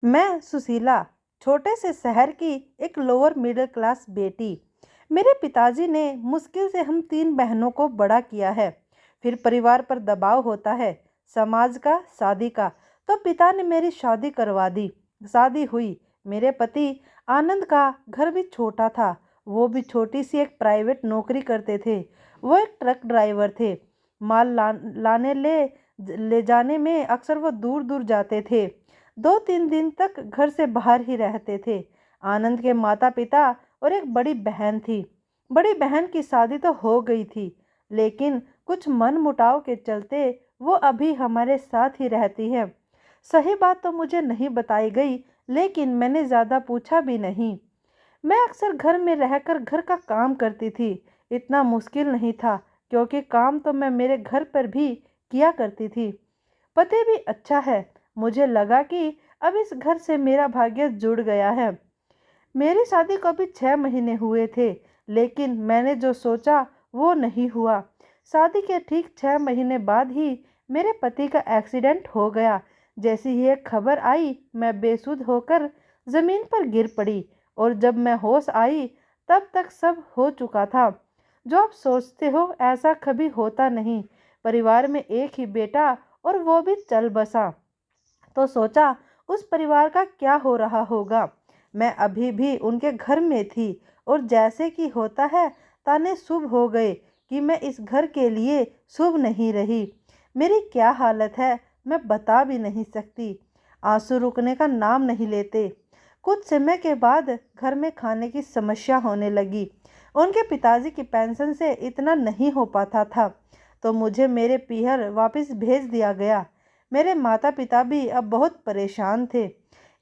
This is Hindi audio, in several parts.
मैं सुशीला, छोटे से शहर की एक लोअर मिडिल क्लास बेटी। मेरे पिताजी ने मुश्किल से हम तीन बहनों को बड़ा किया है। फिर परिवार पर दबाव होता है, समाज का, शादी का। तो पिता ने मेरी शादी करवा दी। शादी हुई। मेरे पति आनंद का घर भी छोटा था। वो भी छोटी सी एक प्राइवेट नौकरी करते थे। वो एक ट्रक ड्राइवर थे। माल लाने ले जाने में अक्सर वो दूर दूर जाते थे। 2-3 दिन तक घर से बाहर ही रहते थे। आनंद के माता पिता और एक बड़ी बहन थी। बड़ी बहन की शादी तो हो गई थी, लेकिन कुछ मन मुटाव के चलते वो अभी हमारे साथ ही रहती है। सही बात तो मुझे नहीं बताई गई, लेकिन मैंने ज़्यादा पूछा भी नहीं। मैं अक्सर घर में रहकर घर का काम करती थी। इतना मुश्किल नहीं था, क्योंकि काम तो मैं मेरे घर पर भी किया करती थी। पति भी अच्छा है। मुझे लगा कि अब इस घर से मेरा भाग्य जुड़ गया है। मेरी शादी को अभी 6 महीने हुए थे, लेकिन मैंने जो सोचा वो नहीं हुआ। शादी के ठीक 6 महीने बाद ही मेरे पति का एक्सीडेंट हो गया। जैसी ही एक खबर आई, मैं बेसुध होकर ज़मीन पर गिर पड़ी, और जब मैं होश आई तब तक सब हो चुका था। जो आप सोचते हो ऐसा कभी होता नहीं। परिवार में एक ही बेटा, और वो भी चल बसा। तो सोचा उस परिवार का क्या हो रहा होगा। मैं अभी भी उनके घर में थी, और जैसे कि होता है, ताने शुभ हो गए कि मैं इस घर के लिए शुभ नहीं रही। मेरी क्या हालत है मैं बता भी नहीं सकती। आंसू रुकने का नाम नहीं लेते। कुछ समय के बाद घर में खाने की समस्या होने लगी। उनके पिताजी की पेंशन से इतना नहीं हो पाता था, तो मुझे मेरे पीहर वापस भेज दिया गया। मेरे माता पिता भी अब बहुत परेशान थे।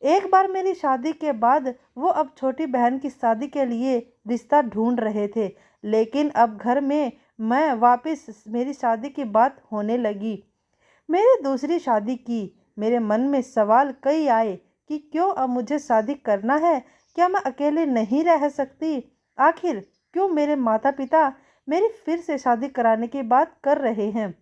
एक बार मेरी शादी के बाद वो अब छोटी बहन की शादी के लिए रिश्ता ढूंढ रहे थे, लेकिन अब घर में मैं वापस मेरी शादी की बात होने लगी। मेरी दूसरी शादी की। मेरे मन में सवाल कई आए कि क्यों अब मुझे शादी करना है। क्या मैं अकेले नहीं रह सकती? आखिर क्यों मेरे माता पिता मेरी फिर से शादी कराने की बात कर रहे हैं?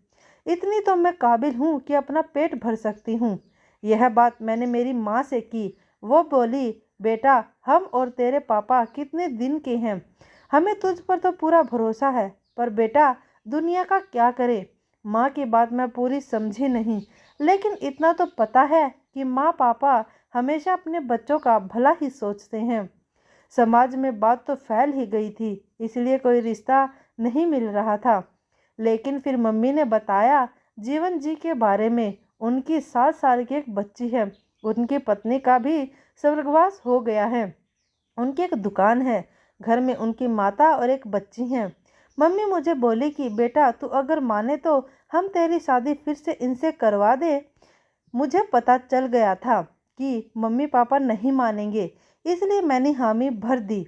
इतनी तो मैं काबिल हूँ कि अपना पेट भर सकती हूँ। यह बात मैंने मेरी माँ से की। वो बोली, बेटा, हम और तेरे पापा कितने दिन के हैं। हमें तुझ पर तो पूरा भरोसा है, पर बेटा, दुनिया का क्या करे। माँ की बात मैं पूरी समझी नहीं, लेकिन इतना तो पता है कि माँ पापा हमेशा अपने बच्चों का भला ही सोचते हैं। समाज में बात तो फैल ही गई थी, इसलिए कोई रिश्ता नहीं मिल रहा था। लेकिन फिर मम्मी ने बताया जीवन जी के बारे में। उनकी 7 साल की एक बच्ची है। उनकी पत्नी का भी स्वर्गवास हो गया है। उनकी एक दुकान है। घर में उनकी माता और एक बच्ची हैं। मम्मी मुझे बोली कि बेटा, तू अगर माने तो हम तेरी शादी फिर से इनसे करवा दे। मुझे पता चल गया था कि मम्मी पापा नहीं मानेंगे, इसलिए मैंने हामी भर दी।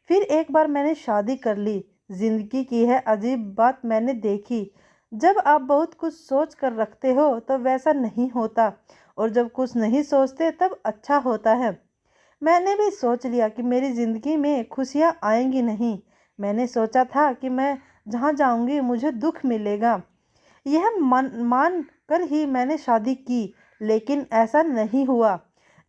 फिर एक बार मैंने शादी कर ली। जिंदगी की है अजीब बात मैंने देखी। जब आप बहुत कुछ सोच कर रखते हो तो वैसा नहीं होता, और जब कुछ नहीं सोचते तब अच्छा होता है। मैंने भी सोच लिया कि मेरी ज़िंदगी में खुशियाँ आएंगी नहीं। मैंने सोचा था कि मैं जहाँ जाऊँगी मुझे दुख मिलेगा। यह मान कर ही मैंने शादी की, लेकिन ऐसा नहीं हुआ।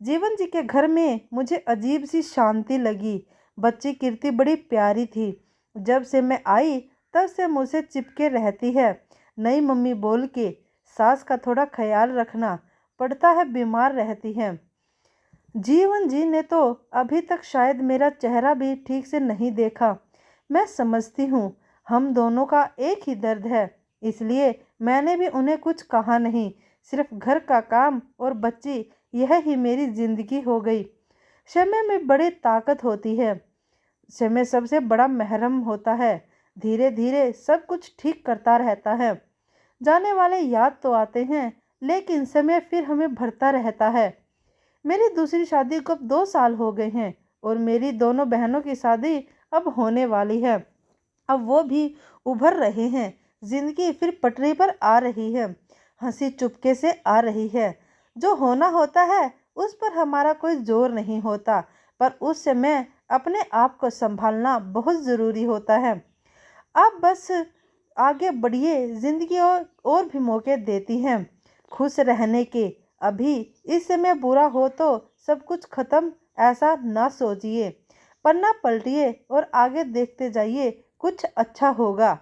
जीवन जी के घर में मुझे अजीब सी शांति लगी। बच्ची कीर्ति बड़ी प्यारी थी। जब से मैं आई तब से मुझसे चिपके रहती है। नई मम्मी बोल के। सास का थोड़ा ख्याल रखना पड़ता है, बीमार रहती है। जीवन जी ने तो अभी तक शायद मेरा चेहरा भी ठीक से नहीं देखा। मैं समझती हूँ हम दोनों का एक ही दर्द है, इसलिए मैंने भी उन्हें कुछ कहा नहीं। सिर्फ घर का काम और बच्ची, यह ही मेरी जिंदगी हो गई। समय में बड़ी ताकत होती है। समय सबसे बड़ा महरम होता है। धीरे धीरे सब कुछ ठीक करता रहता है। जाने वाले याद तो आते हैं, लेकिन समय फिर हमें भरता रहता है। मेरी दूसरी शादी को अब 2 साल हो गए हैं, और मेरी दोनों बहनों की शादी अब होने वाली है। अब वो भी उभर रहे हैं। जिंदगी फिर पटरी पर आ रही है। हंसी चुपके से आ रही है। जो होना होता है उस पर हमारा कोई जोर नहीं होता, पर उस समय अपने आप को संभालना बहुत ज़रूरी होता है। आप बस आगे बढ़िए। ज़िंदगी और भी मौके देती हैं खुश रहने के। अभी इस समय बुरा हो तो सब कुछ खत्म ऐसा ना सोचिए। पन्ना पलटिए और आगे देखते जाइए, कुछ अच्छा होगा।